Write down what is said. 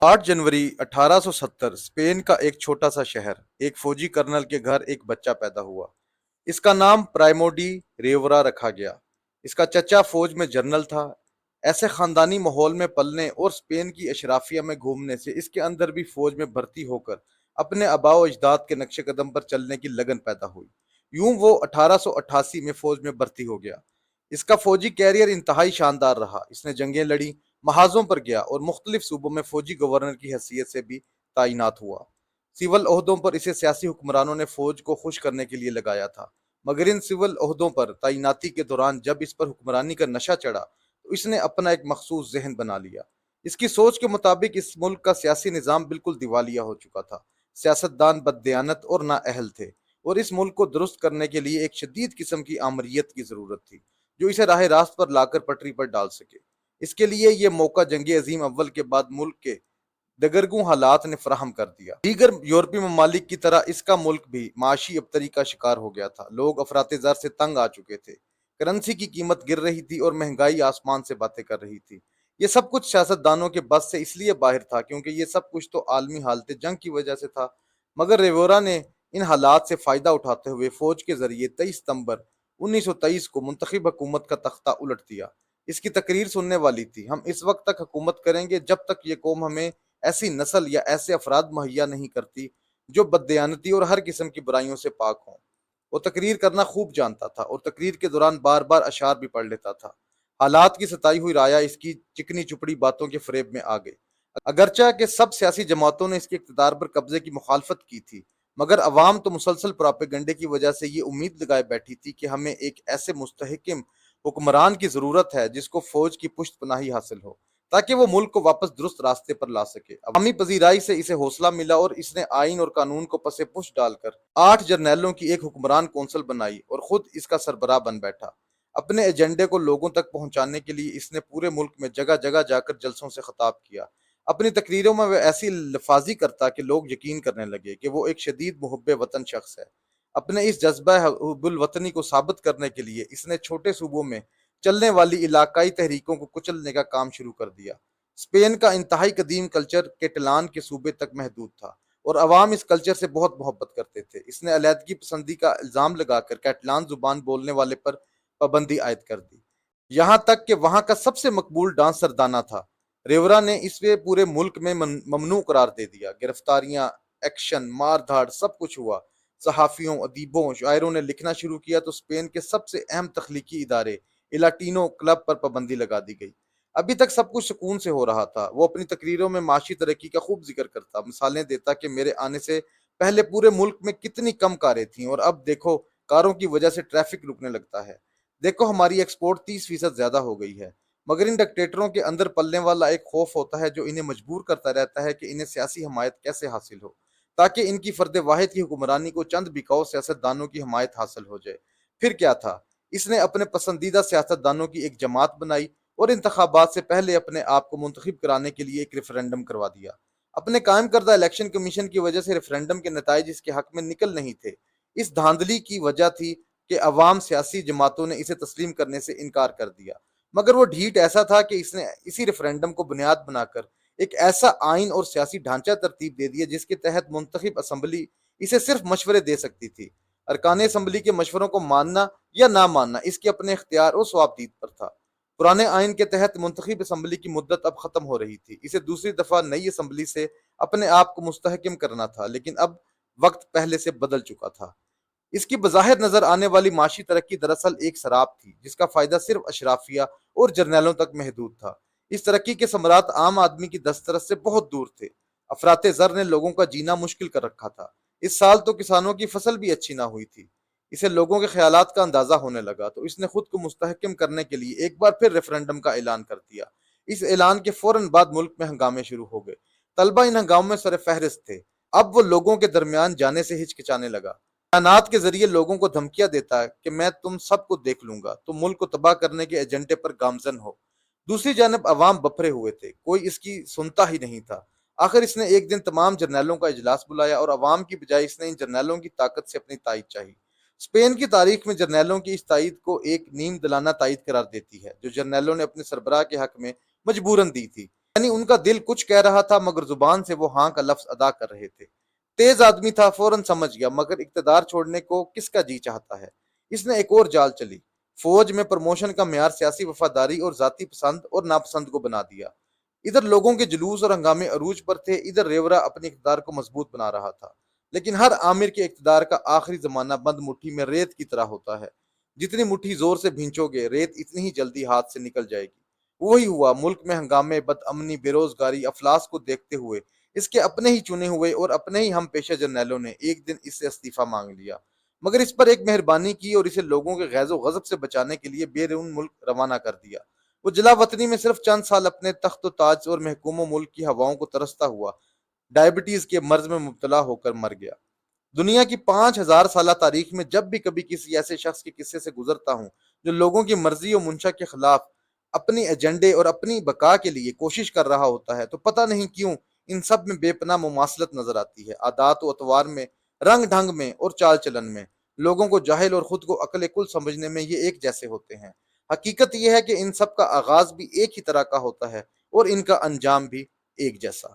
8 जनवरी 1870 Spain का एक छोटा सा शहर, एक फौजी कर्नल के घर एक बच्चा पैदा हुआ। इसका नाम प्राइमो डी रिवेरा रखा गया। इसका चचा फौज में जनरल था। ऐसे खानदानी माहौल में पलने और स्पेन की अशराफिया में घूमने से इसके अंदर भी फौज में भर्ती होकर अपने आबाओ अजदाद के नक्शे कदम पर चलने की लगन पैदा हुई। यूं वो 1888 में फौज में भर्ती हो गया। इसका फौजी कैरियर इंतहाई शानदार रहा। इसने जंगें लड़ी, महाजों पर गया और मुख्तलिफ सूबों में फौजी गवर्नर की हैसियत से भी तैनात हुआ। सिविल ओहदों पर इसे सियासी हुक्मरानों ने फौज को खुश करने के लिए लगाया था, मगर इन सिविल ओहदों पर तैनाती के दौरान जब इस पर हुक्मरानी का नशा चढ़ा तो इसने अपना एक मखसूस जहन बना लिया। इसकी सोच के मुताबिक इस मुल्क का सियासी निज़ाम बिल्कुल दिवालिया हो चुका था। सियासतदान बददियानत और नाअहल थे और इस मुल्क को दुरुस्त करने के लिए एक शदीद किस्म की आमरीत की ज़रूरत थी जो इसे राह रास्त पर लाकर पटरी पर डाल सके। इसके लिए ये मौका जंग अजीम अव्वल के बाद मुल्क के दगरगू हालात ने फराहम कर दिया। दीगर यूरोपीय ममालिक की तरह इसका मुल्क भी माशी अबतरी का शिकार हो गया था। लोग अफराते ज़र से तंग आ चुके थे। करेंसी की कीमत गिर रही थी और महंगाई आसमान से बातें कर रही थी। ये सब कुछ सियासतदानों के बस से इसलिए बाहर था क्योंकि ये सब कुछ तो आलमी हालत जंग की वजह से था। मगर रेवोरा ने इन हालात से फ़ायदा उठाते हुए फ़ौज के ज़रिए 23 सितंबर 1923 को मुंतखब हुकूमत का तख्ता उलट दिया। इसकी तकरीर सुनने वाली थी, हम इस वक्त तक हुकूमत करेंगे जब तक ये कौम हमें ऐसी नस्ल या ऐसे अफराद मुहैया नहीं करती जो बददयानती और हर किस्म की बुराइयों से पाक हों। वो तकरीर करना खूब जानता था और तकरीर के दौरान बार बार अशार भी पढ़ लेता था। हालात की सताई हुई राया इसकी चिकनी चुपड़ी बातों के फरेब में आ गई। अगरचा के सब सियासी जमातों ने इसके इक़्तिदार पर कब्जे की मुखालफत की थी, मगर अवाम तो मुसलसल प्रोपेगंडे की वजह से ये उम्मीद लगाए बैठी थी कि हमें एक ऐसे मुस्तहकिम हुक्मरान की ज़रूरत है जिसको फ़ौज की पुश्त पनाही हासिल हो, ताकि वो मुल्क को वापस दुरुस्त रास्ते पर ला सके। अवामी पजीराई से इसे हौसला मिला और इसने आइन और कानून को पसे पुश डालकर 8 जर्नैलों की एक हुक्मरान कौंसल बनाई और खुद इसका सरबराह बन बैठा। अपने एजेंडे को लोगों तक पहुंचाने के लिए इसने पूरे मुल्क में जगह जगह जाकर जलसों से खिताब किया। अपनी तकरीरों में वह ऐसी लफाजी करता कि लोग यकीन करने लगे कि वो एक शदीद मुहब्बे वतन शख्स है। अपने इस जज्बा हुब्बुल वतनी को साबित करने के लिए इसने छोटे सूबों में चलने वाली इलाकाई तहरीकों को कुचलने का काम शुरू कर दिया। स्पेन का इंतहाई कदीम कल्चर केटलान के सूबे तक महदूद था और अवाम इस कल्चर से बहुत मोहब्बत करते थे। इसने अलहदगी पसंदी का इल्ज़ाम लगाकर कैटलान जुबान बोलने वाले पर पाबंदी आयद कर दी। यहाँ तक कि वहाँ का सबसे मकबूल डांस सरदाना था। रेवरा ने इसे पूरे मुल्क में ममनू करार दे दिया। गिरफ्तारियां, एक्शन, मार धाड़ सब कुछ हुआ। सहाफ़ियों, अदीबों, शायरों ने लिखना शुरू किया तो स्पेन के सबसे अहम तख्लीकी इदारे इलाटीनो क्लब पर पाबंदी लगा दी गई। अभी तक सब कुछ सुकून से हो रहा था। वो अपनी तकरीरों में माशी तरक्की का खूब जिक्र करता, मिसालें देता कि मेरे आने से पहले पूरे मुल्क में कितनी कम कारें थीं और अब देखो कारों की वजह से ट्रैफिक रुकने लगता है। देखो हमारी एक्सपोर्ट 30% ज्यादा हो गई है। मगर इन डिक्टेटरों के अंदर पलने वाला एक खौफ होता है जो इन्हें मजबूर करता रहता है कि इन्हें सियासी हमायत कैसे हासिल हो, ताकि इनकी फर्द वाहिद की हुक्मरानी को चंद बिकाऊ सियासतदानों की हमायत हासिल हो जाए। फिर क्या था, इसने अपने पसंदीदा सियासतदानों की एक जमात बनाई और इंतखाबात से पहले अपने आप को मुंतखब कराने के लिए एक रेफरेंडम करवा दिया। अपने कायम करदा इलेक्शन कमीशन की वजह से रेफरेंडम के नताइज इसके हक में निकल नहीं थे। इस धांधली की वजह थी कि अवाम सियासी जमातों ने इसे तस्लीम करने से इनकार कर दिया। मगर वो ढीठ ऐसा था कि इसने इसी रेफरेंडम को बुनियाद बनाकर एक ऐसा आइन और सियासी ढांचा तरतीब दे दिया जिसके तहत मुंतखब असम्बली इसे सिर्फ मशवरे दे सकती थी। अरकान असम्बली के मशवरों को मानना या ना मानना इसके अपने इख्तियार और स्वाबदीद पर था। पुराने आइन के तहत मुंतखब असम्बली की मुद्दत अब खत्म हो रही थी। इसे दूसरी दफा नई असम्बली से अपने आप को मुस्तहकम करना था, लेकिन अब वक्त पहले से बदल चुका था। इसकी बज़ाहिर नजर आने वाली माशी तरक्की दरअसल एक शराब थी जिसका फायदा सिर्फ अशराफिया और जर्नैलों तक महदूद था। इस तरक्की के समरात आम आदमी की दस्तरस से बहुत दूर थे। अफराते ज़र ने लोगों का जीना मुश्किल कर रखा था। इस साल तो किसानों की फसल भी अच्छी ना हुई थी। इसे लोगों के ख्यालात का अंदाजा होने लगा तो इसने खुद को मुस्तहकम करने के लिए एक बार फिर रेफरेंडम का ऐलान कर दिया। इस ऐलान के फौरन बाद मुल्क में हंगामे शुरू हो गए। तलबा इन हंगामों में सर फहरिस्त थे। अब वो लोगों के दरमियान जाने से हिचकिचाने लगा। बयानात के जरिए लोगों को धमकियां देता है कि मैं तुम सबको देख लूंगा, तुम मुल्क को तबाह करने के एजेंडे पर गामजन हो। दूसरी जानब अवाम बफरे हुए थे, कोई इसकी सुनता ही नहीं था। आखिर इसने एक दिन तमाम जर्नैलों का इजलास बुलाया और अवाम की बजाय इसने इन जर्नैलों की ताकत से अपनी तायद चाही। स्पेन की तारीख में जर्नैलों की इस तायद को एक नीम दिलाना तायद करार देती है जो जर्नैलों ने अपने सरबराह के हक में मजबूरन दी थी। یعنی ان کا دل کچھ کہہ رہا تھا مگر زبان سے وہ ہاں کا لفظ ادا کر رہے تھے۔ تیز آدمی تھا، فوراً سمجھ گیا، مگر اقتدار چھوڑنے کو کس کا جی چاہتا ہے۔ اس نے ایک اور جال چلی۔ فوج میں پروموشن کا معیار سیاسی وفاداری اور ذاتی پسند اور ناپسند کو بنا دیا۔ ادھر لوگوں کے جلوس اور ہنگامے عروج پر تھے، ادھر ریورا اپنے اقتدار کو مضبوط بنا رہا تھا۔ لیکن ہر آمر کے اقتدار کا آخری زمانہ بند مٹھی میں ریت کی طرح ہوتا ہے۔ جتنی مٹھی زور سے بھینچو گے، ریت اتنی ہی جلدی ہاتھ سے نکل جائے گی۔ وہی ہوا۔ ملک میں ہنگامے، بد امنی، بے روزگاری، افلاس کو دیکھتے ہوئے اس کے اپنے ہی چنے ہوئے اور اپنے ہی ہم پیشہ جرنیلوں نے ایک دن اس سے استعفیٰ مانگ لیا، مگر اس پر ایک مہربانی کی اور اسے لوگوں کے غیظ و غضب سے بچانے کے لیے بیرون ملک روانہ کر دیا۔ وہ جلا وطنی میں صرف چند سال اپنے تخت و تاج اور محکوم و ملک کی ہواؤں کو ترستا ہوا ڈائبٹیز کے مرض میں مبتلا ہو کر مر گیا۔ دنیا کی 5000 سالہ تاریخ میں جب بھی کبھی کسی ایسے شخص کے قصے سے گزرتا ہوں جو لوگوں کی مرضی و منشا کے خلاف اپنی ایجنڈے اور اپنی بقا کے لیے کوشش کر رہا ہوتا ہے، تو پتہ نہیں کیوں ان سب میں بے پناہ مماثلت نظر آتی ہے، عادات و اطوار میں، رنگ ڈھنگ میں اور چال چلن میں۔ لوگوں کو جاہل اور خود کو عقل کل سمجھنے میں یہ ایک جیسے ہوتے ہیں۔ حقیقت یہ ہے کہ ان سب کا آغاز بھی ایک ہی طرح کا ہوتا ہے اور ان کا انجام بھی ایک جیسا۔